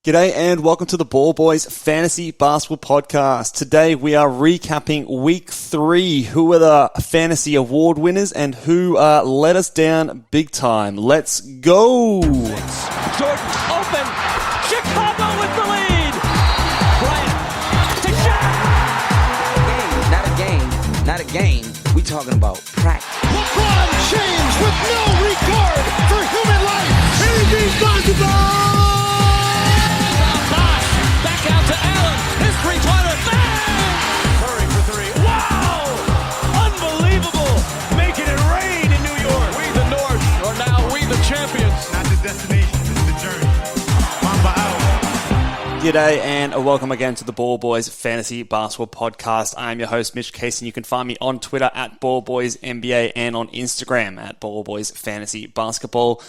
G'day and welcome to the Ball Boys Fantasy Basketball Podcast. Today we are recapping Week 3. Who are the fantasy award winners and who let us down big time? Let's go! Jordan open. Chicago with the lead. Bryant to shot. Not a game. We talking about practice. LeBron James with no regard for human life. Anything's possible. Back out to Allen. His three-pointer. Bang! Curry for three. Wow! Unbelievable. Making it rain in New York. We the North are now we the champions. Not the destination, it's the journey. Mamba out. G'day and welcome again to the Ball Boys Fantasy Basketball Podcast. I'm your host, Mitch Case, and you can find me on Twitter at BallBoysNBA and on Instagram at BallBoysFantasyBasketball.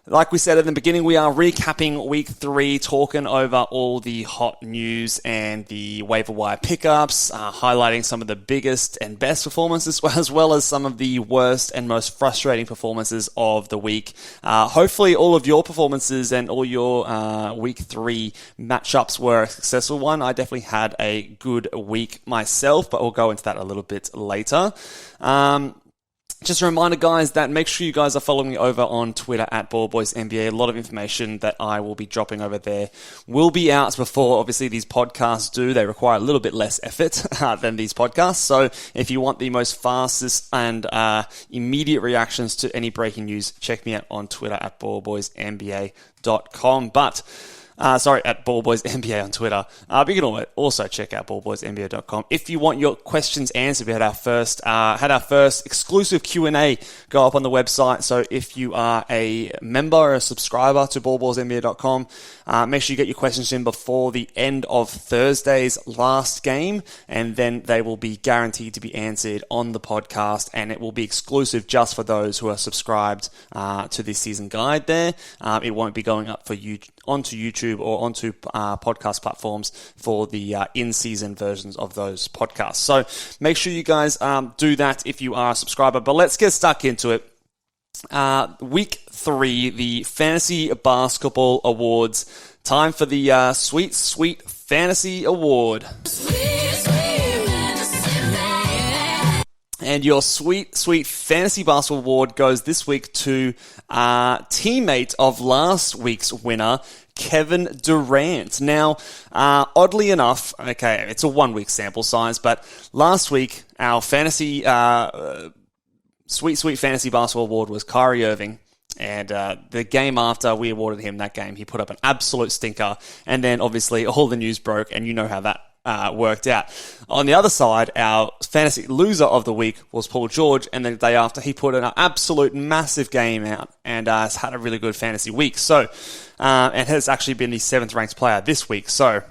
Like we said at the beginning, we are recapping Week 3, talking over all the hot news and the waiver wire pickups, highlighting some of the biggest and best performances, as well as some of the worst and most frustrating performances of the week. Hopefully all of your performances and all your Week 3 matchups were a successful one. I definitely had a good week myself, but we'll go into that a little bit later. Just a reminder, guys, that make sure you guys are following me over on Twitter at BallBoysNBA. A lot of information that I will be dropping over there will be out before, obviously, these podcasts do. They require a little bit less effort than these podcasts. So if you want the most fastest and immediate reactions to any breaking news, check me out on Twitter at ballboysnba.com. At BallBoysNBA on Twitter. But you can also check out ballboysnba.com if you want your questions answered. We had our first exclusive Q&A go up on the website. So if you are a member or a subscriber to ballboysnba.com, make sure you get your questions in before the end of Thursday's last game, and then they will be guaranteed to be answered on the podcast, and it will be exclusive just for those who are subscribed to this season guide there. It won't be going up for you onto YouTube or onto podcast platforms for the in-season versions of those podcasts. So make sure you guys do that if you are a subscriber. But let's get stuck into it. Week 3, the Fantasy Basketball Awards. Time for the Sweet Fantasy Award. And your sweet Fantasy Basketball Award goes this week to teammate of last week's winner, Kevin Durant. Now, oddly enough, okay, it's a 1 week sample size, but last week, our fantasy, sweet Fantasy Basketball Award was Kyrie Irving. And the game after we awarded him that game, he put up an absolute stinker. And then obviously all the news broke, and you know how that worked out. On the other side, our fantasy loser of the week was Paul George, and the day after he put an absolute massive game out and has had a really good fantasy week. So, and has actually been the 7th ranked player this week. So,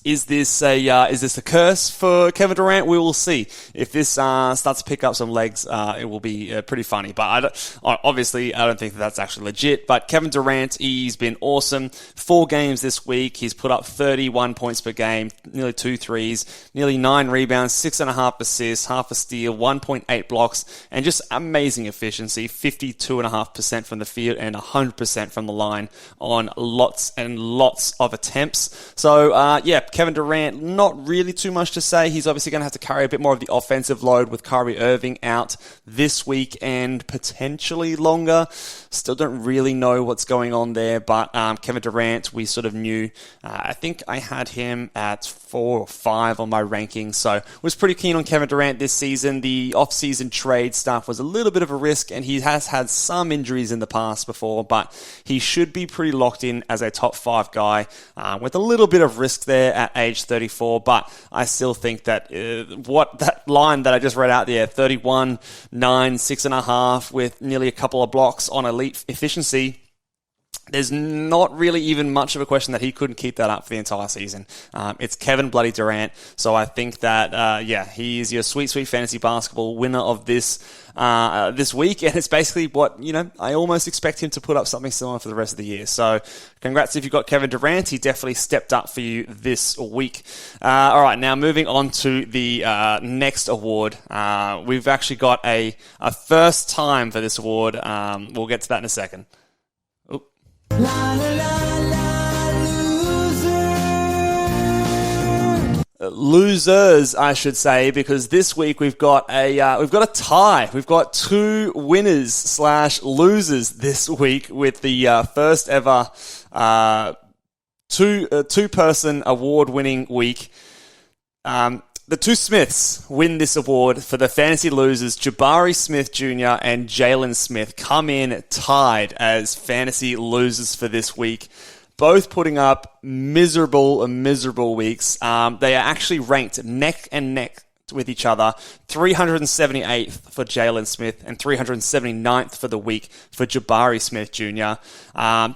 is this a curse for Kevin Durant? We will see. If this starts to pick up some legs, it will be pretty funny. But I don't think that's actually legit. But Kevin Durant, he's been awesome. 4 games this week. He's put up 31 points per game, nearly 2 threes, nearly 9 rebounds, 6.5 assists, half a steal, 1.8 blocks, and just amazing efficiency. 52.5% from the field and 100% from the line on lots and lots of attempts. So, Kevin Durant, not really too much to say. He's obviously going to have to carry a bit more of the offensive load with Kyrie Irving out this week and potentially longer. Still don't really know what's going on there, but Kevin Durant, we sort of knew. I think I had him at 4 or 5 on my rankings, so was pretty keen on Kevin Durant this season. The off-season trade stuff was a little bit of a risk, and he has had some injuries in the past before, but he should be pretty locked in as a top 5 guy with a little bit of risk there at age 34, but I still think that what that line that I just read out there, 31, 9, 6.5 with nearly a couple of blocks on elite efficiency, there's not really even much of a question that he couldn't keep that up for the entire season. It's Kevin bloody Durant, so I think that, he is your sweet fantasy basketball winner of this week, and it's basically what, I almost expect him to put up something similar for the rest of the year. So congrats if you've got Kevin Durant. He definitely stepped up for you this week. All right, now moving on to the next award. We've actually got a first time for this award. We'll get to that in a second. La la la la losers, I should say, because this week we've got a tie. We've got two winners / losers this week with the first ever two-person award-winning week. The two Smiths win this award for the fantasy losers. Jabari Smith Jr. and Jalen Smith come in tied as fantasy losers for this week. Both putting up miserable weeks. They are actually ranked neck and neck with each other. 378th for Jalen Smith and 379th for the week for Jabari Smith Jr.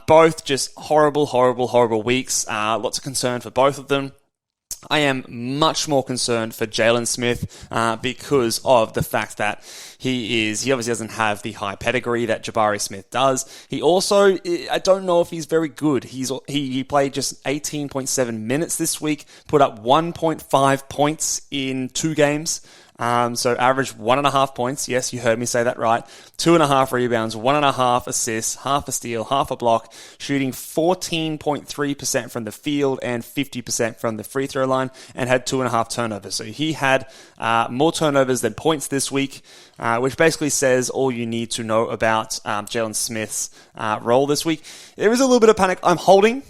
Both just horrible weeks. Lots of concern for both of them. I am much more concerned for Jalen Smith because of the fact that he obviously doesn't have the high pedigree that Jabari Smith does. He also, I don't know if he's very good. He played just 18.7 minutes this week, put up 1.5 points in 2 games. So average 1.5 points. Yes, you heard me say that right. 2.5 rebounds, 1.5 assists, half a steal, half a block, shooting 14.3% from the field and 50% from the free throw line, and had 2.5 turnovers. So he had more turnovers than points this week, which basically says all you need to know about Jalen Smith's role this week. There is a little bit of panic. I'm holding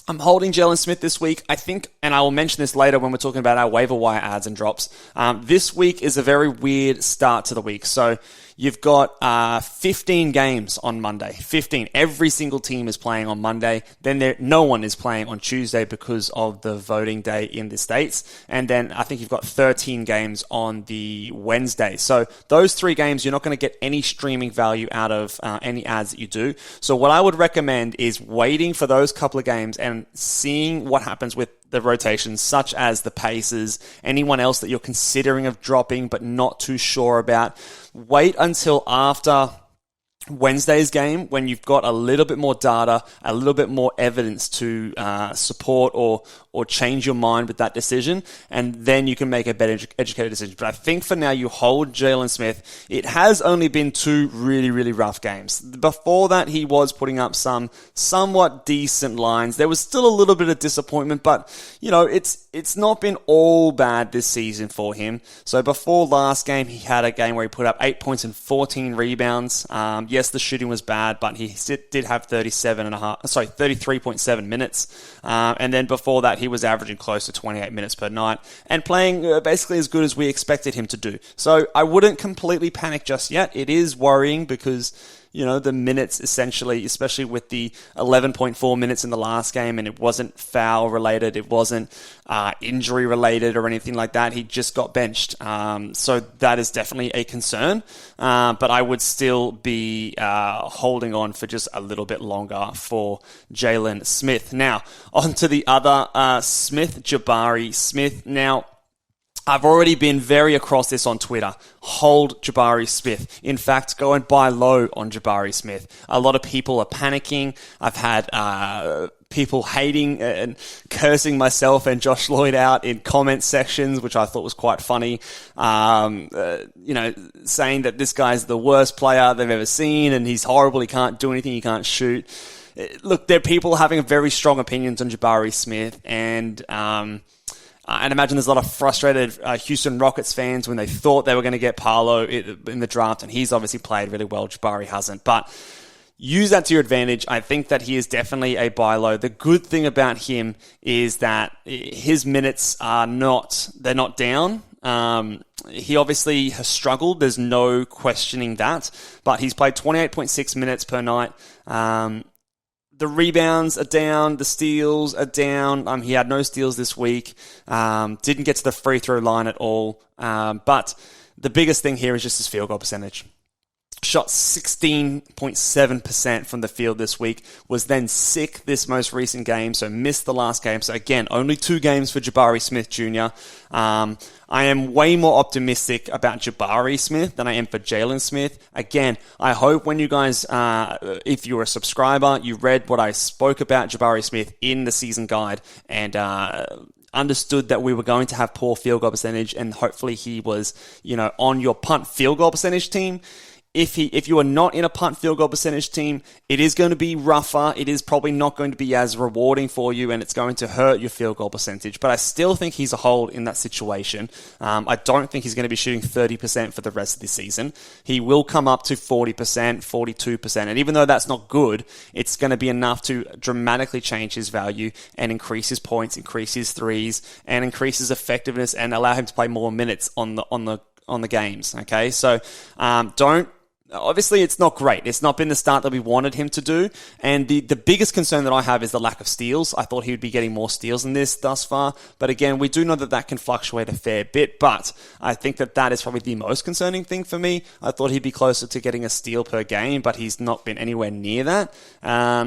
Jalen Smith this week. I think, and I will mention this later when we're talking about our waiver wire ads and drops. This week is a very weird start to the week. So you've got 15 games on Monday. 15. Every single team is playing on Monday. Then no one is playing on Tuesday because of the voting day in the States. And then I think you've got 13 games on the Wednesday. So those 3 games, you're not going to get any streaming value out of any ads that you do. So what I would recommend is waiting for those couple of games and seeing what happens with the rotations, such as the Pacers, anyone else that you're considering of dropping but not too sure about. Wait until after Wednesday's game when you've got a little bit more data, a little bit more evidence to support or change your mind with that decision, and then you can make a better educated decision. But I think for now you hold Jalen Smith. It has only been 2 really rough games. Before that, he was putting up some somewhat decent lines. There was still a little bit of disappointment, but it's not been all bad this season for him. So before last game, he had a game where he put up 8 points and 14 rebounds. Yes, the shooting was bad, but he did have 33.7 minutes. And then before that, he was averaging close to 28 minutes per night and playing basically as good as we expected him to do. So I wouldn't completely panic just yet. It is worrying because the minutes essentially, especially with the 11.4 minutes in the last game, and it wasn't foul related, it wasn't injury related or anything like that. He just got benched. So that is definitely a concern. But I would still be holding on for just a little bit longer for Jalen Smith. Now, on to the other Smith, Jabari Smith. Now, I've already been very across this on Twitter. Hold Jabari Smith. In fact, go and buy low on Jabari Smith. A lot of people are panicking. I've had people hating and cursing myself and Josh Lloyd out in comment sections, which I thought was quite funny. Saying that this guy's the worst player they've ever seen and he's horrible. He can't do anything. He can't shoot. Look, there are people having very strong opinions on Jabari Smith, and I'd imagine there's a lot of frustrated Houston Rockets fans when they thought they were going to get Paolo in the draft, and he's obviously played really well. Jabari hasn't. But use that to your advantage. I think that he is definitely a buy low. The good thing about him is that his minutes are not down. He obviously has struggled. There's no questioning that. But he's played 28.6 minutes per night. The rebounds are down. The steals are down. He had no steals this week. Didn't get to the free throw line at all. But the biggest thing here is just his field goal percentage. Shot 16.7% from the field this week. Was then sick this most recent game, so missed the last game. So again, only 2 games for Jabari Smith Jr. I am way more optimistic about Jabari Smith than I am for Jalen Smith. Again, I hope when you guys, if you're a subscriber, you read what I spoke about Jabari Smith in the season guide and understood that we were going to have poor field goal percentage, and hopefully he was, on your punt field goal percentage team. if you are not in a punt field goal percentage team, it is going to be rougher. It is probably not going to be as rewarding for you, and it's going to hurt your field goal percentage. But I still think he's a hold in that situation. I don't think he's going to be shooting 30% for the rest of the season. He will come up to 40%, 42%. And even though that's not good, it's going to be enough to dramatically change his value and increase his points, increase his threes, and increase his effectiveness and allow him to play more minutes on the games. Okay, so obviously, it's not great. It's not been the start that we wanted him to do. And the biggest concern that I have is the lack of steals. I thought he would be getting more steals than this thus far. But again, we do know that can fluctuate a fair bit. But I think that is probably the most concerning thing for me. I thought he'd be closer to getting a steal per game, but he's not been anywhere near that.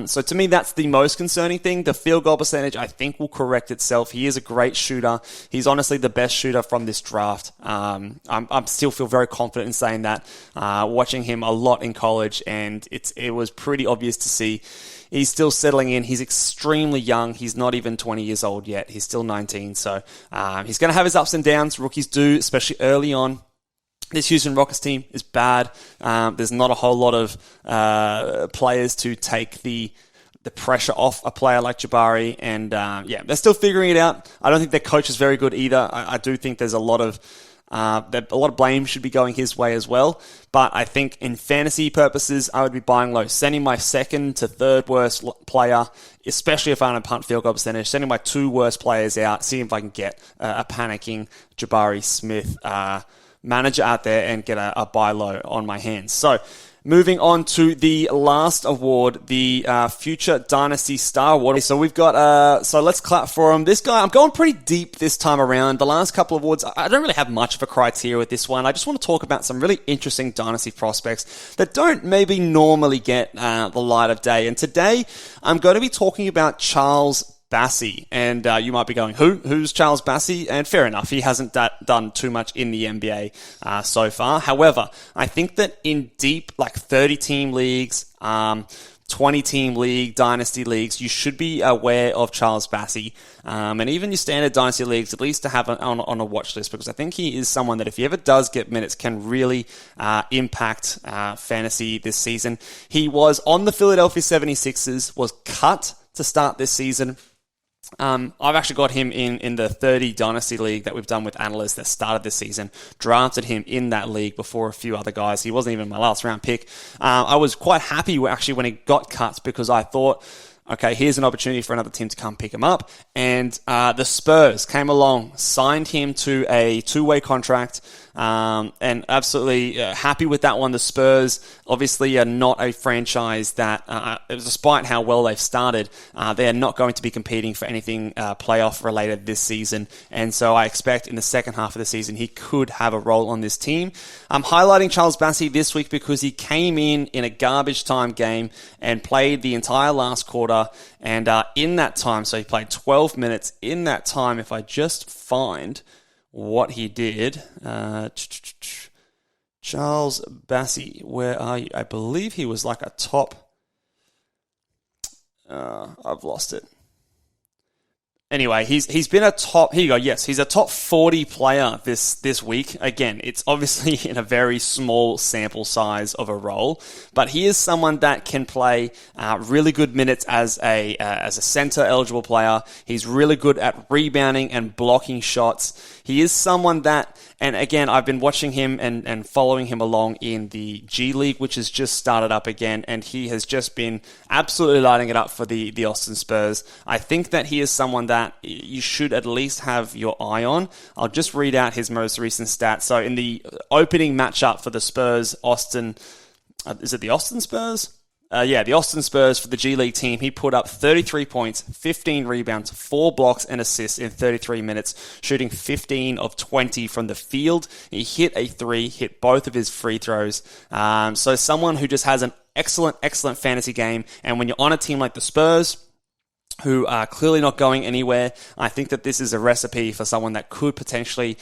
So to me, that's the most concerning thing. The field goal percentage, I think, will correct itself. He is a great shooter. He's honestly the best shooter from this draft. I still feel very confident in saying that. Watching him a lot in college, and it was pretty obvious to see he's still settling in. He's extremely young. He's not even 20 years old yet. He's still 19, so he's going to have his ups and downs. Rookies do, especially early on. This Houston Rockets team is bad. There's not a whole lot of players to take the pressure off a player like Jabari, and they're still figuring it out. I don't think their coach is very good either. I do think there's a lot of blame should be going his way as well. But I think in fantasy purposes, I would be buying low, sending my second to third worst player, especially if I'm on a punt field goal percentage, sending my two worst players out, seeing if I can get a panicking Jabari Smith manager out there and get a buy low on my hands. So moving on to the last award, the Future Dynasty Star Award. So we've got, so let's clap for him. This guy, I'm going pretty deep this time around. The last couple of awards, I don't really have much of a criteria with this one. I just want to talk about some really interesting Dynasty prospects that don't maybe normally get the light of day. And today, I'm going to be talking about Charles Bassey, and you might be going, who's Charles Bassey? And fair enough, he hasn't done too much in the NBA so far. However, I think that in deep, like 30-team leagues, 20-team league, dynasty leagues, you should be aware of Charles Bassey, and even your standard dynasty leagues, at least to have on a watch list, because I think he is someone that if he ever does get minutes, can really impact fantasy this season. He was on the Philadelphia 76ers, was cut to start this season. I've actually got him in the 30 Dynasty League that we've done with analysts that started this season. Drafted him in that league before a few other guys. He wasn't even my last round pick. I was quite happy actually when he got cut, because I thought, okay, here's an opportunity for another team to come pick him up. And the Spurs came along, signed him to a two-way contract, and absolutely happy with that one. The Spurs obviously are not a franchise that, despite how well they've started, they are not going to be competing for anything playoff related this season. And so I expect in the second half of the season he could have a role on this team. I'm highlighting Charles Bassey this week because he came in a garbage time game and played the entire last quarter. And in that time, so he played 12 minutes. In that time, if I just find what he did, Charles Bassey, where are you? I believe he was like a top, I've lost it. Anyway, he's been a top, here you go, yes, he's a top 40 player this week. Again, it's obviously in a very small sample size of a role, but he is someone that can play really good minutes as a center eligible player. He's really good at rebounding and blocking shots. He is someone that, and again, I've been watching him and following him along in the G League, which has just started up again, and he has just been absolutely lighting it up for the Austin Spurs. I think that he is someone that you should at least have your eye on. I'll just read out his most recent stats. So in the opening matchup for the Spurs, Austin, is it the Austin Spurs? The Austin Spurs for the G League team, he put up 33 points, 15 rebounds, 4 blocks and assists in 33 minutes, shooting 15 of 20 from the field. He hit a 3, hit both of his free throws. So someone who just has an excellent fantasy game. And when you're on a team like the Spurs, who are clearly not going anywhere. I think that this is a recipe for someone that could potentially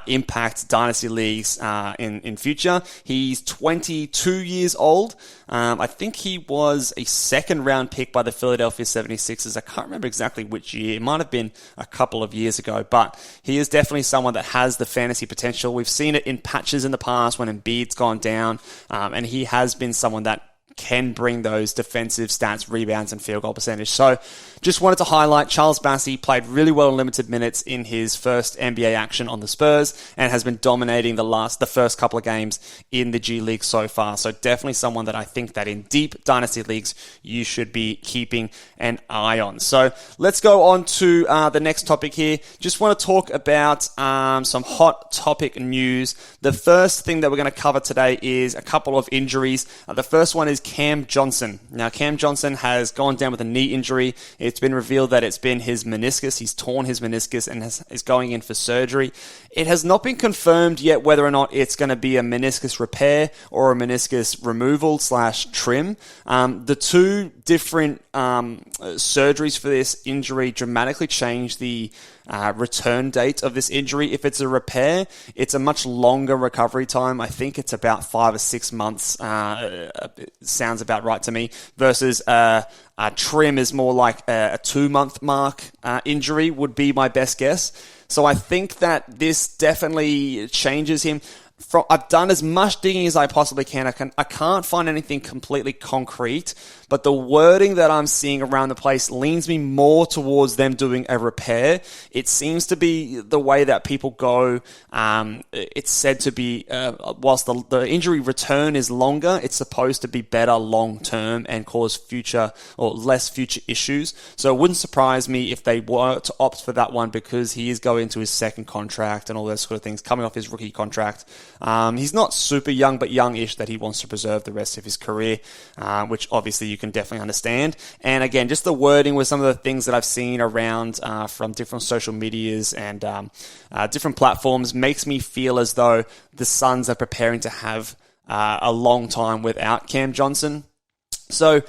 impact dynasty leagues in future. He's 22 years old. I think he was a second-round pick by the Philadelphia 76ers. I can't remember exactly which year. It might have been a couple of years ago, but he is definitely someone that has the fantasy potential. We've seen it in patches in the past when Embiid's gone down, and he has been someone that can bring those defensive stats, rebounds, and field goal percentage. So just wanted to highlight Charles Bassey played really well in limited minutes in his first NBA action on the Spurs and has been dominating the first couple of games in the G League so far. So definitely someone that I think that in deep dynasty leagues you should be keeping an eye on. So let's go on to the next topic here. Just want to talk about some hot topic news. The first thing that we're going to cover today is a couple of injuries. The first one is Cam Johnson. Now, Cam Johnson has gone down with a knee injury. It's been revealed that it's been his meniscus. He's torn his meniscus and is going in for surgery. It has not been confirmed yet whether or not it's going to be a meniscus repair or a meniscus removal / trim. The two different surgeries for this injury dramatically change the return date of this injury. If it's a repair, it's a much longer recovery time. I think it's about 5 or 6 months. Sounds about right to me. Versus a trim is more like a 2-month mark injury would be my best guess. So I think that this definitely changes him. I've done as much digging as I possibly can. I can't find anything completely concrete, but the wording that I'm seeing around the place leans me more towards them doing a repair. It seems to be the way that people go. It's said to be, whilst the injury return is longer, it's supposed to be better long term and cause future or less future issues. So it wouldn't surprise me if they were to opt for that one because he is going into his second contract and all those sort of things, coming off his rookie contract. He's not super young, but youngish that he wants to preserve the rest of his career, which obviously you can definitely understand. And again, just the wording with some of the things that I've seen around from different social medias and different platforms makes me feel as though the Suns are preparing to have a long time without Cam Johnson. So,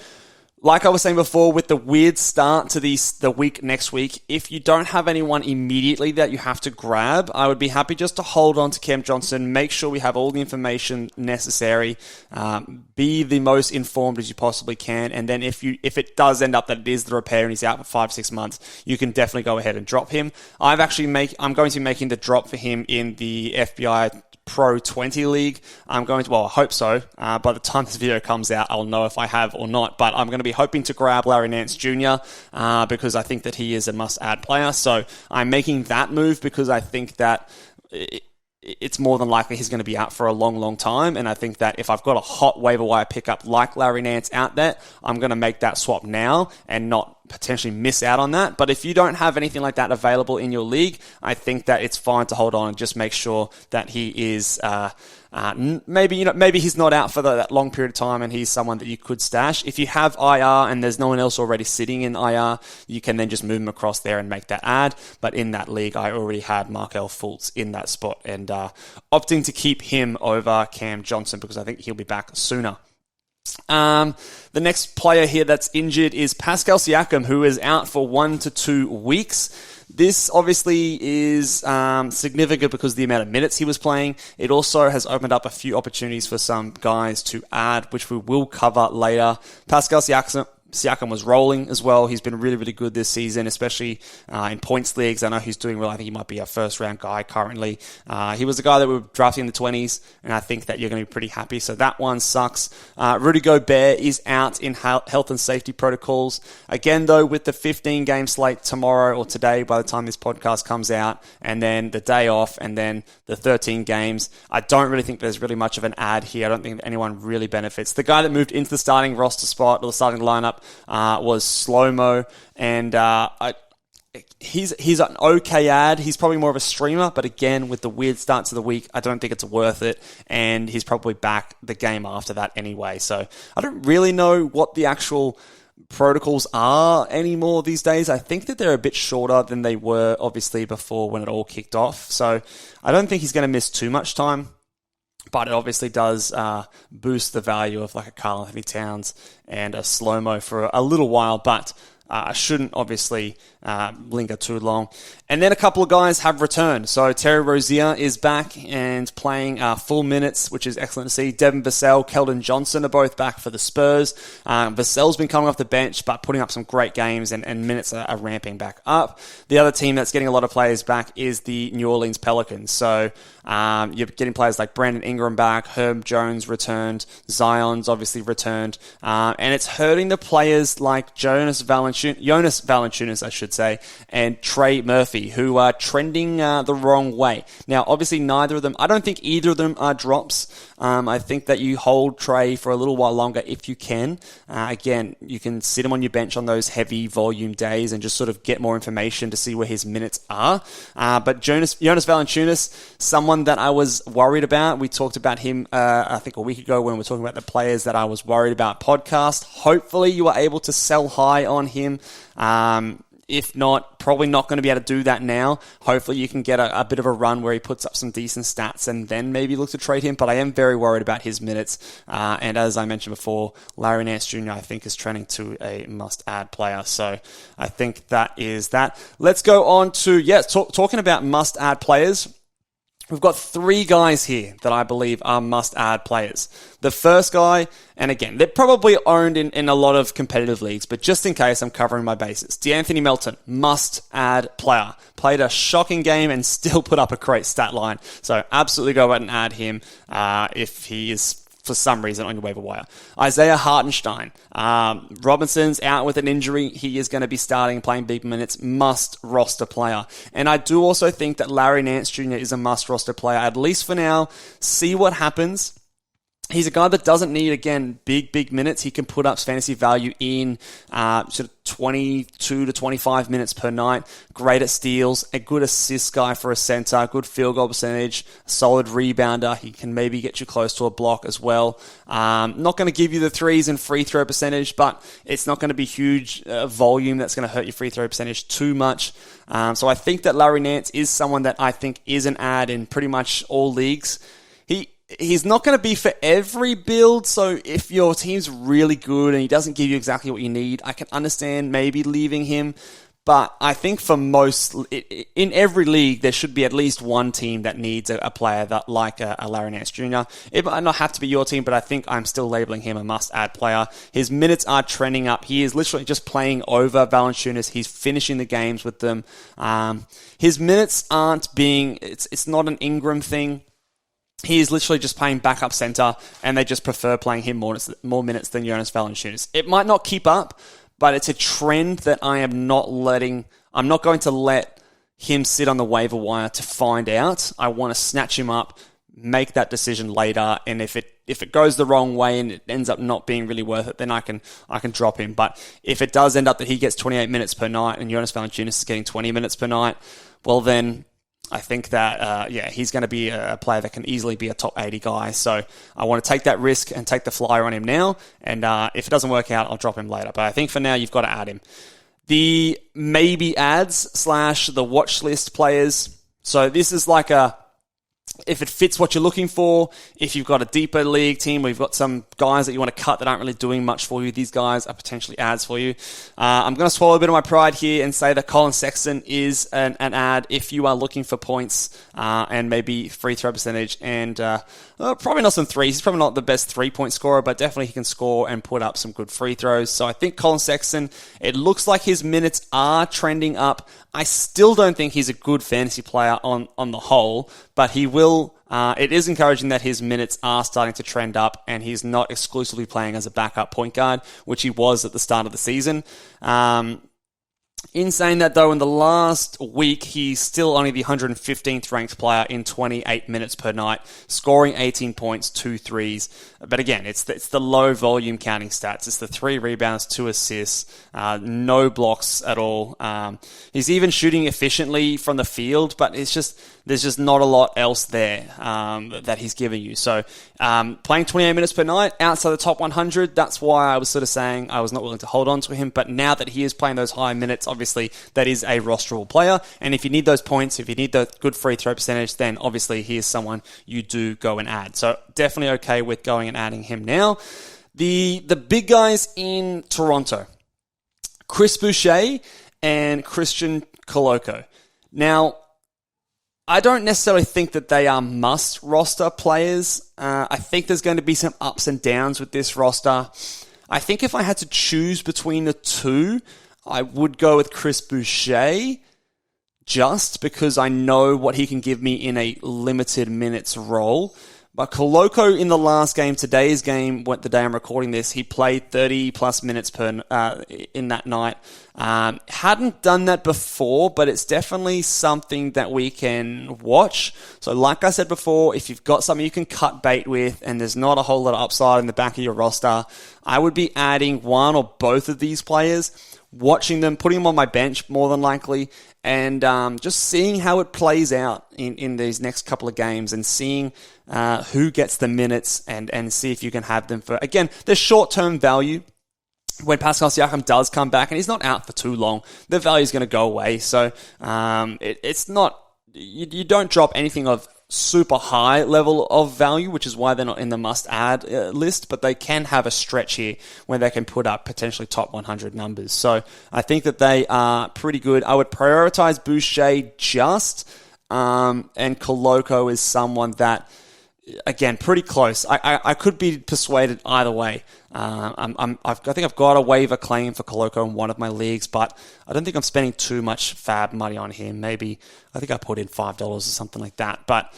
like I was saying before, with the weird start to the week next week, if you don't have anyone immediately that you have to grab, I would be happy just to hold on to Cam Johnson, make sure we have all the information necessary, be the most informed as you possibly can, and then if it does end up that it is the repair and he's out for 5-6 months, you can definitely go ahead and drop him. I'm going to be making the drop for him in the FBI Pro 20 League. I hope so. By the time this video comes out, I'll know if I have or not, but I'm going to be hoping to grab Larry Nance Jr. Because I think that he is a must-add player. So I'm making that move because I think that it's more than likely he's going to be out for a long, long time. And I think that if I've got a hot waiver wire pickup like Larry Nance out there, I'm going to make that swap now and not potentially miss out on that. But if you don't have anything like that available in your league, I think that it's fine to hold on and just make sure that he is maybe he's not out for that long period of time and he's someone that you could stash. If you have IR and there's no one else already sitting in IR, you can then just move him across there and make that add. But in that league, I already had Markelle Fultz in that spot and opting to keep him over Cam Johnson because I think he'll be back sooner. The next player here that's injured is Pascal Siakam, who is out for 1 to 2 weeks. This obviously is significant because of the amount of minutes he was playing. It also has opened up a few opportunities for some guys to add, which we will cover later. Pascal Siakam was rolling as well. He's been really, really good this season, especially in points leagues. I know he's doing well. I think he might be a first-round guy currently. He was a guy that we were drafting in the 20s, and I think that you're going to be pretty happy. So that one sucks. Rudy Gobert is out in health and safety protocols. Again, though, with the 15-game slate tomorrow or today by the time this podcast comes out, and then the day off, and then the 13 games, I don't really think there's really much of an add here. I don't think anyone really benefits. The guy that moved into the starting roster spot or the starting lineup was Slow-Mo, and he's an okay ad. He's probably more of a streamer, but again, with the weird start to the week, I don't think it's worth it, and he's probably back the game after that anyway. So I don't really know what the actual protocols are anymore these days. I think that they're a bit shorter than they were, obviously, before when it all kicked off. So I don't think he's going to miss too much time. But it obviously does boost the value of like a Karl Anthony Towns and a Slow-Mo for a little while. But shouldn't obviously linger too long. And then a couple of guys have returned. So Terry Rozier is back and playing full minutes, which is excellent to see. Devin Vassell, Keldon Johnson are both back for the Spurs. Vassell's been coming off the bench, but putting up some great games, and minutes are ramping back up. The other team that's getting a lot of players back is the New Orleans Pelicans. So you're getting players like Brandon Ingram back, Herb Jones returned, Zion's obviously returned, and it's hurting the players like Jonas Valanciunas, I should say, and Trey Murphy, who are trending the wrong way. Now, obviously, neither of them, I don't think either of them are drops. I think that you hold Trey for a little while longer if you can. Again, you can sit him on your bench on those heavy volume days and just sort of get more information to see where his minutes are. But Jonas Valanciunas, someone that I was worried about. We talked about him, I think a week ago when we were talking about the players that I was worried about podcast. Hopefully you were able to sell high on him. If not, probably not going to be able to do that now. Hopefully you can get a bit of a run where he puts up some decent stats and then maybe look to trade him. But I am very worried about his minutes. And as I mentioned before, Larry Nance Jr. I think is trending to a must-add player. So I think that is that. Let's go on to, talking about must-add players. We've got 3 guys here that I believe are must-add players. The first guy, and again, they're probably owned in a lot of competitive leagues, but just in case, I'm covering my bases. DeAnthony Melton, must-add player. Played a shocking game and still put up a great stat line. So absolutely go out and add him if he is for some reason on your waiver wire. Isaiah Hartenstein. Robinson's out with an injury. He is going to be starting playing big minutes. Must roster player. And I do also think that Larry Nance Jr. is a must roster player, at least for now. See what happens. He's a guy that doesn't need, again, big minutes. He can put up fantasy value in sort of 22 to 25 minutes per night. Great at steals, a good assist guy for a center, good field goal percentage, solid rebounder. He can maybe get you close to a block as well. Not going to give you the threes and free throw percentage, but it's not going to be huge volume that's going to hurt your free throw percentage too much. So I think that Larry Nance is someone that I think is an add in pretty much all leagues. He's not going to be for every build, so if your team's really good and he doesn't give you exactly what you need, I can understand maybe leaving him. But I think for most, in every league, there should be at least one team that needs a player that like a Larry Nance Jr. It might not have to be your team, but I think I'm still labeling him a must-add player. His minutes are trending up. He is literally just playing over Valanciunas. He's finishing the games with them. His minutes aren't being, it's not an Ingram thing. He is literally just playing backup center, and they just prefer playing him more minutes than Jonas Valanciunas. It might not keep up, but it's a trend that I'm not going to let him sit on the waiver wire to find out. I want to snatch him up, make that decision later, and if it goes the wrong way and it ends up not being really worth it, then I can drop him. But if it does end up that he gets 28 minutes per night and Jonas Valanciunas is getting 20 minutes per night, well then I think that, he's going to be a player that can easily be a top 80 guy. So I want to take that risk and take the flyer on him now. And if it doesn't work out, I'll drop him later. But I think for now, you've got to add him. The maybe ads / the watch list players. So this is like if it fits what you're looking for, if you've got a deeper league team where you've got some guys that you want to cut that aren't really doing much for you, these guys are potentially ads for you. I'm going to swallow a bit of my pride here and say that Colin Sexton is an ad if you are looking for points and maybe free throw percentage and probably not some threes. He's probably not the best 3-point scorer, but definitely he can score and put up some good free throws. So I think Colin Sexton, it looks like his minutes are trending up. I still don't think he's a good fantasy player on the whole, but he will. It is encouraging that his minutes are starting to trend up and he's not exclusively playing as a backup point guard, which he was at the start of the season. In saying that, though, in the last week, he's still only the 115th ranked player in 28 minutes per night, scoring 18 points, 2 threes. But again, it's the low volume counting stats. It's the 3 rebounds, 2 assists, no blocks at all. He's even shooting efficiently from the field, but there's just not a lot else there that he's giving you. So playing 28 minutes per night outside the top 100, that's why I was sort of saying I was not willing to hold on to him. But now that he is playing those high minutes, obviously that is a rosterable player. And if you need those points, if you need the good free throw percentage, then obviously he is someone you do go and add. So definitely okay with going and adding him now. The big guys in Toronto. Chris Boucher and Christian Koloko. Now, I don't necessarily think that they are must roster players. I think there's going to be some ups and downs with this roster. I think if I had to choose between the two, I would go with Chris Boucher, just because I know what he can give me in a limited minutes role. But Koloko in the last game, today's game, the day I'm recording this, he played 30 plus minutes in that night. Hadn't done that before, but it's definitely something that we can watch. So like I said before, if you've got something you can cut bait with and there's not a whole lot of upside in the back of your roster, I would be adding one or both of these players, watching them, putting them on my bench more than likely, and just seeing how it plays out in these next couple of games and seeing who gets the minutes and see if you can have them for, again, there's short-term value. When Pascal Siakam does come back, and he's not out for too long, the value is going to go away. So it's not, you don't drop anything of super high level of value, which is why they're not in the must-add list, but they can have a stretch here where they can put up potentially top 100 numbers. So I think that they are pretty good. I would prioritize Boucher just, and Koloko is someone that, again, pretty close. I could be persuaded either way. I think I've got a waiver claim for Koloko in one of my leagues, but I don't think I'm spending too much fab money on him. Maybe, I think I put in $5 or something like that, but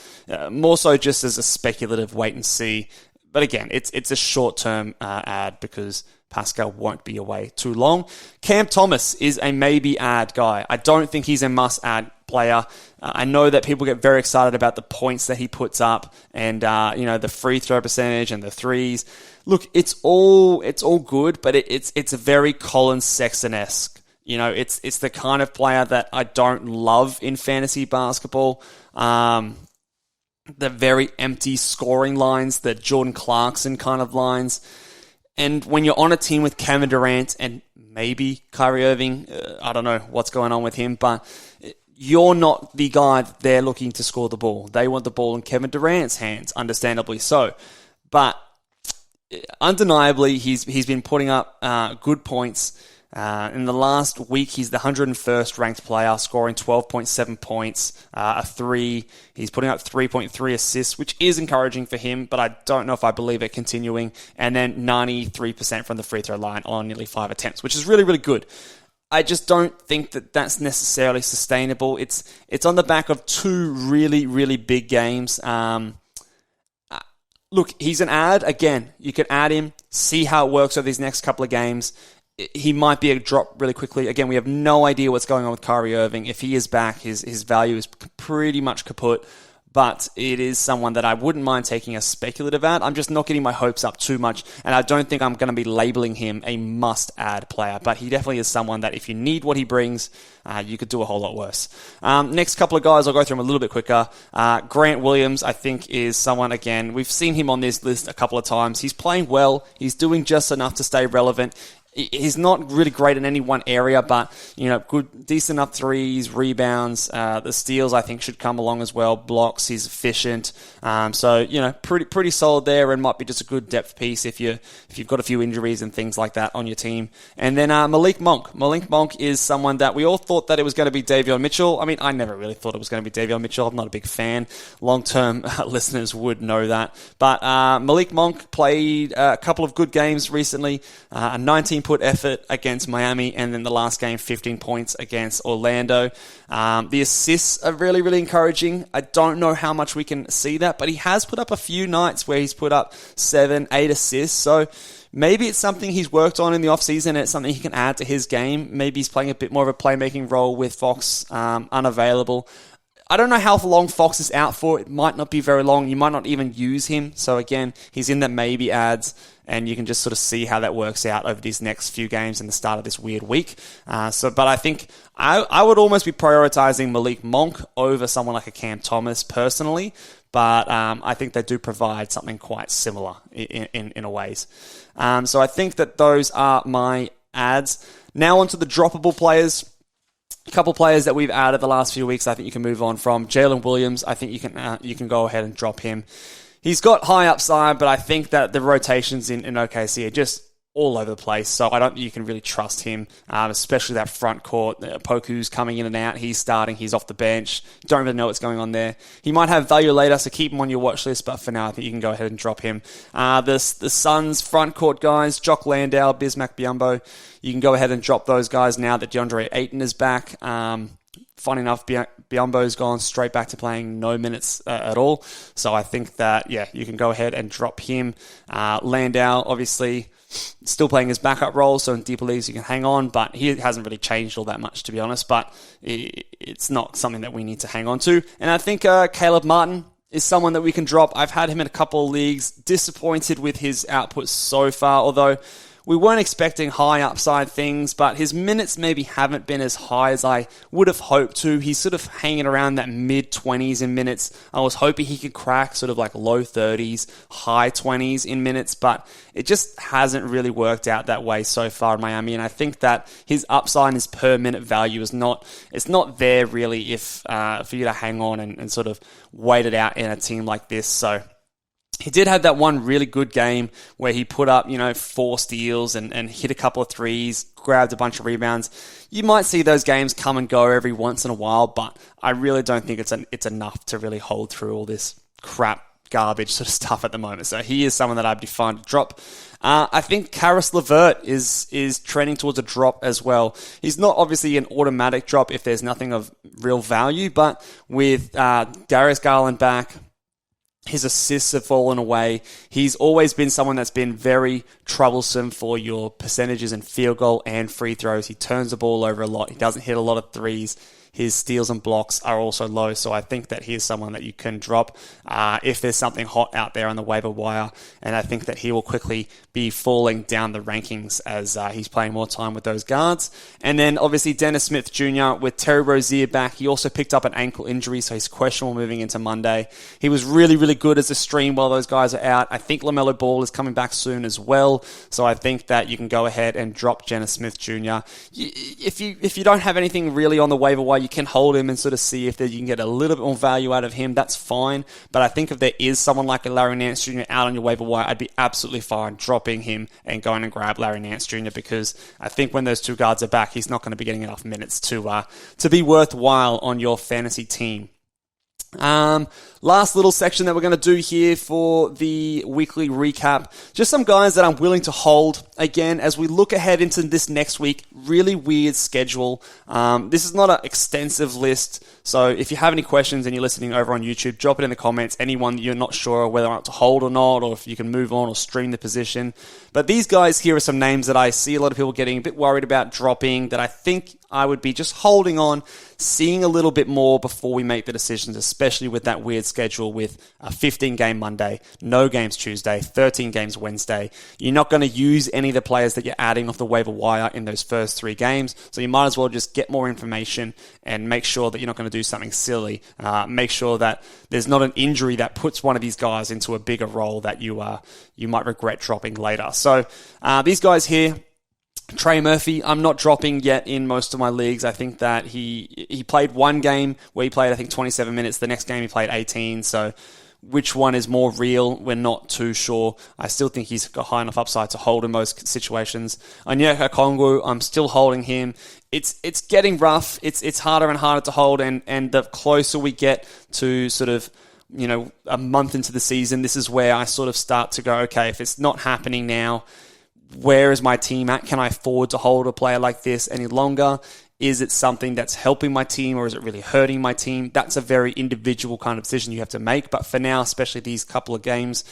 more so just as a speculative wait and see. But again, it's a short-term ad because Pascal won't be away too long. Cam Thomas is a maybe add guy. I don't think he's a must-add player. I know that people get very excited about the points that he puts up and the free throw percentage and the threes. Look, it's all good, but it's a very Colin Sexton-esque. It's the kind of player that I don't love in fantasy basketball. The very empty scoring lines, the Jordan Clarkson kind of lines. And when you're on a team with Kevin Durant and maybe Kyrie Irving, I don't know what's going on with him, but you're not the guy that they're looking to score the ball. They want the ball in Kevin Durant's hands, understandably so. But undeniably, he's been putting up good points. In the last week, he's the 101st ranked player, scoring 12.7 points, a 3. He's putting up 3.3 assists, which is encouraging for him, but I don't know if I believe it continuing. And then 93% from the free throw line on nearly 5 attempts, which is really, really good. I just don't think that that's necessarily sustainable. It's on the back of 2 really, really big games. Look, he's an ad. Again, you can add him, see how it works over these next couple of games. He might be a drop really quickly. Again, we have no idea what's going on with Kyrie Irving. If he is back, his value is pretty much kaput. But it is someone that I wouldn't mind taking a speculative ad. I'm just not getting my hopes up too much, and I don't think I'm going to be labeling him a must-add player. But he definitely is someone that if you need what he brings, you could do a whole lot worse. Next couple of guys, I'll go through them a little bit quicker. Grant Williams, I think, is someone, again, we've seen him on this list a couple of times. He's playing well. He's doing just enough to stay relevant. He's not really great in any one area, but good, decent enough threes, rebounds. The steals I think should come along as well. Blocks, he's efficient. So pretty solid there, and might be just a good depth piece if you've got a few injuries and things like that on your team. And then Malik Monk. Malik Monk is someone that we all thought that it was going to be Davion Mitchell. I mean, I never really thought it was going to be Davion Mitchell. I'm not a big fan. Long-term listeners would know that. But Malik Monk played a couple of good games recently. A 19-point effort against Miami, and then the last game, 15 points against Orlando. The assists are really, really encouraging. I don't know how much we can see that, but he has put up a few nights where he's put up 7, 8 assists. So maybe it's something he's worked on in the offseason, and it's something he can add to his game. Maybe he's playing a bit more of a playmaking role with Fox unavailable. I don't know how long Fox is out for. It might not be very long. You might not even use him. So again, he's in the maybe ads, and you can just sort of see how that works out over these next few games and the start of this weird week. But I think I would almost be prioritizing Malik Monk over someone like a Cam Thomas personally. But I think they do provide something quite similar in a ways. So I think that those are my ads. Now onto the droppable players. A couple players that we've added the last few weeks I think you can move on from. Jalen Williams, I think you can go ahead and drop him. He's got high upside, but I think that the rotations in OKC are just all over the place, so I don't think you can really trust him, especially that front court. Poku's coming in and out, he's starting, he's off the bench. Don't really know what's going on there. He might have value later, so keep him on your watch list, but for now, I think you can go ahead and drop him. The Suns front court guys, Jock Landale, Bismack Biyombo, you can go ahead and drop those guys now that DeAndre Ayton is back. Funny enough, Biyombo's gone straight back to playing no minutes at all, so I think that, you can go ahead and drop him. Landale, obviously, still playing his backup role, so in deeper leagues you can hang on, but he hasn't really changed all that much, to be honest, but it's not something that we need to hang on to. And I think Caleb Martin is someone that we can drop. I've had him in a couple of leagues, disappointed with his output so far, although we weren't expecting high upside things, but his minutes maybe haven't been as high as I would have hoped to. He's sort of hanging around that mid-20s in minutes. I was hoping he could crack sort of like low 30s, high 20s in minutes, but it just hasn't really worked out that way so far in Miami. And I think that his upside and his per minute value is not there really if for you to hang on and sort of wait it out in a team like this. So he did have that one really good game where he put up, 4 steals and hit a couple of threes, grabbed a bunch of rebounds. You might see those games come and go every once in a while, but I really don't think it's enough to really hold through all this crap, garbage sort of stuff at the moment. So he is someone that I'd be fine to drop. I think Karis LeVert is trending towards a drop as well. He's not obviously an automatic drop if there's nothing of real value, but with Darius Garland back, his assists have fallen away. He's always been someone that's been very troublesome for your percentages in field goal and free throws. He turns the ball over a lot. He doesn't hit a lot of threes. His steals and blocks are also low, so I think that he is someone that you can drop if there's something hot out there on the waiver wire, and I think that he will quickly be falling down the rankings as he's playing more time with those guards. And then obviously Dennis Smith Jr. with Terry Rozier back. He also picked up an ankle injury, so he's questionable moving into Monday. He was really, really good as a stream while those guys are out. I think LaMelo Ball is coming back soon as well, so I think that you can go ahead and drop Dennis Smith Jr. If you don't have anything really on the waiver wire, you can hold him and sort of see if you can get a little bit more value out of him. That's fine. But I think if there is someone like a Larry Nance Jr. out on your waiver wire, I'd be absolutely fine dropping him and going and grab Larry Nance Jr. because I think when those two guards are back, he's not going to be getting enough minutes to be worthwhile on your fantasy team. Last little section that we're going to do here for the weekly recap. Just some guys that I'm willing to hold. Again, as we look ahead into this next week, really weird schedule. This is not an extensive list, so if you have any questions and you're listening over on YouTube, drop it in the comments. Anyone that you're not sure whether or not to hold or not, or if you can move on or stream the position. But these guys here are some names that I see a lot of people getting a bit worried about dropping, that I think I would be just holding on, seeing a little bit more before we make the decisions, especially with that weird schedule with a 15-game Monday, no games Tuesday, 13 games Wednesday. You're not going to use any of the players that you're adding off the waiver wire in those first 3 games, so you might as well just get more information and make sure that you're not going to do something silly. Make sure that there's not an injury that puts one of these guys into a bigger role that you might regret dropping later. So these guys here, Trey Murphy, I'm not dropping yet in most of my leagues. I think that he played one game where he played, I think, 27 minutes. The next game he played 18. So which one is more real? We're not too sure. I still think he's got high enough upside to hold in most situations. Onyeka Okongwu, I'm still holding him. It's getting rough. It's harder and harder to hold. And the closer we get to sort of, a month into the season, this is where I sort of start to go, okay, if it's not happening now, where is my team at? Can I afford to hold a player like this any longer? Is it something that's helping my team or is it really hurting my team? That's a very individual kind of decision you have to make. But for now, especially these couple of games,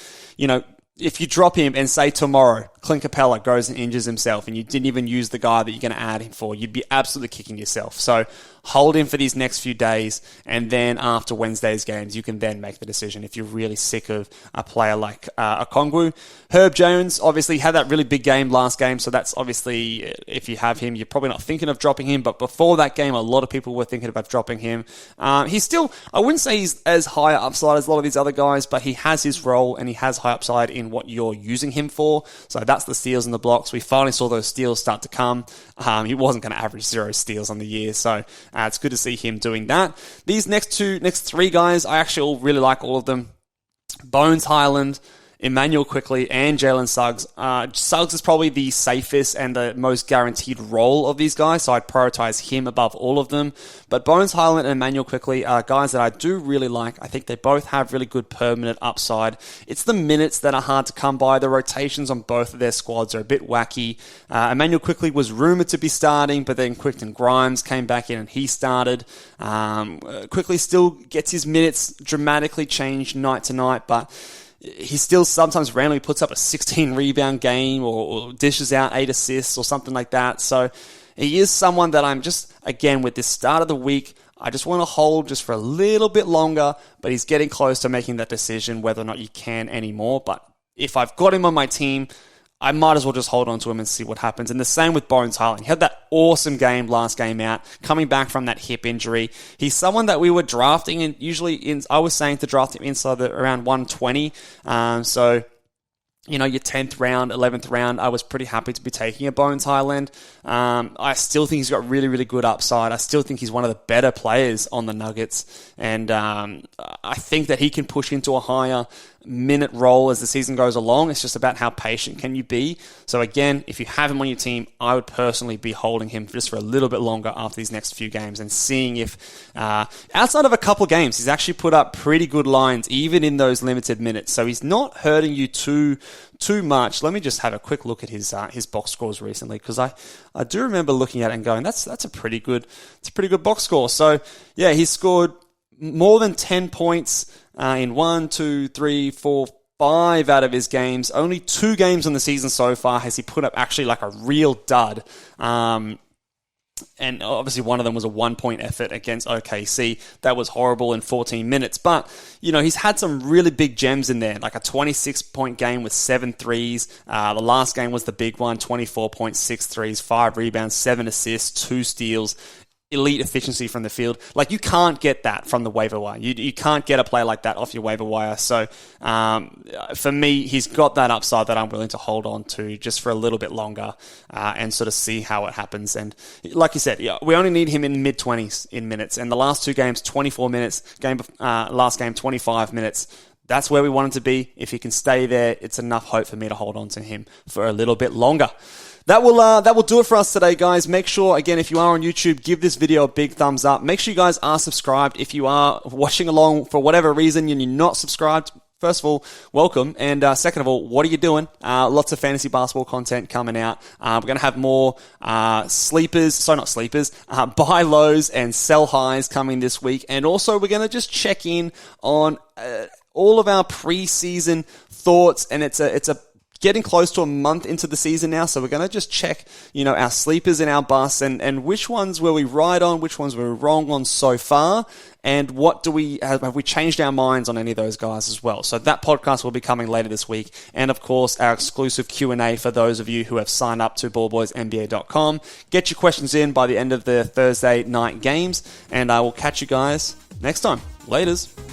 if you drop him and say tomorrow, Clint Capella goes and injures himself and you didn't even use the guy that you're going to add him for, you'd be absolutely kicking yourself. So hold him for these next few days, and then after Wednesday's games, you can then make the decision if you're really sick of a player like Okongwu. Herb Jones obviously had that really big game last game, so that's obviously, if you have him, you're probably not thinking of dropping him, but before that game, a lot of people were thinking about dropping him. He's still, I wouldn't say he's as high upside as a lot of these other guys, but he has his role and he has high upside in what you're using him for, so that's the steals and the blocks. We finally saw those steals start to come. He wasn't going to average 0 steals on the year, so it's good to see him doing that. These next 3 guys, I actually really like all of them. Bones Highland Emmanuel Quickley and Jalen Suggs. Suggs is probably the safest and the most guaranteed role of these guys, so I'd prioritize him above all of them. But Bones Highland and Emmanuel Quickley are guys that I do really like. I think they both have really good permanent upside. It's the minutes that are hard to come by. The rotations on both of their squads are a bit wacky. Emmanuel Quickley was rumored to be starting, but then Quicton Grimes came back in and he started. Quickley still gets his minutes dramatically changed night to night, but he still sometimes randomly puts up a 16 rebound game or dishes out 8 assists or something like that. So he is someone that I'm just, again, with this start of the week, I just want to hold just for a little bit longer, but he's getting close to making that decision whether or not you can anymore. But if I've got him on my team, I might as well just hold on to him and see what happens. And the same with Bones Highland. He had that awesome game last game out, coming back from that hip injury. He's someone that we were drafting, and I was saying to draft him inside around 120. So, your 10th round, 11th round, I was pretty happy to be taking a Bones Highland. I still think he's got really, really good upside. I still think he's one of the better players on the Nuggets. And I think that he can push into a higher minute role as the season goes along. It's just about how patient can you be. So again, if you have him on your team, I would personally be holding him just for a little bit longer after these next few games and seeing if, outside of a couple of games, he's actually put up pretty good lines, even in those limited minutes. So he's not hurting you too much. Let me just have a quick look at his box scores recently, because I do remember looking at it and going, that's a pretty good box score. So yeah, he's scored more than 10 points in 1, 2, 3, 4, 5 out of his games. Only 2 games on the season so far has he put up actually like a real dud. And obviously one of them was a 1-point effort against OKC. That was horrible in 14 minutes. But, he's had some really big gems in there, like a 26-point game with 7 threes. The last game was the big one, 24 points, 6 threes, 5 rebounds, 7 assists, 2 steals. Elite efficiency from the field. Like, you can't get that from the waiver wire. You can't get a player like that off your waiver wire. So, for me, he's got that upside that I'm willing to hold on to just for a little bit longer and sort of see how it happens. And like you said, we only need him in mid-20s in minutes. And the last 2 games, 24 minutes. Last game, 25 minutes. That's where we want him to be. If he can stay there, it's enough hope for me to hold on to him for a little bit longer. That will do it for us today, guys. Make sure, again, if you are on YouTube, give this video a big thumbs up. Make sure you guys are subscribed. If you are watching along for whatever reason and you're not subscribed, first of all, welcome. And second of all, what are you doing? Lots of fantasy basketball content coming out. We're going to have more buy lows and sell highs coming this week. And also, we're going to just check in on all of our preseason thoughts. And it's a getting close to a month into the season now, so we're going to just check, our sleepers and our busts and which ones were we right on, which ones were we wrong on so far, and what have we changed our minds on any of those guys as well. So that podcast will be coming later this week, and of course our exclusive Q&A for those of you who have signed up to ballboysnba.com. Get your questions in by the end of the Thursday night games, and I will catch you guys next time. Laters.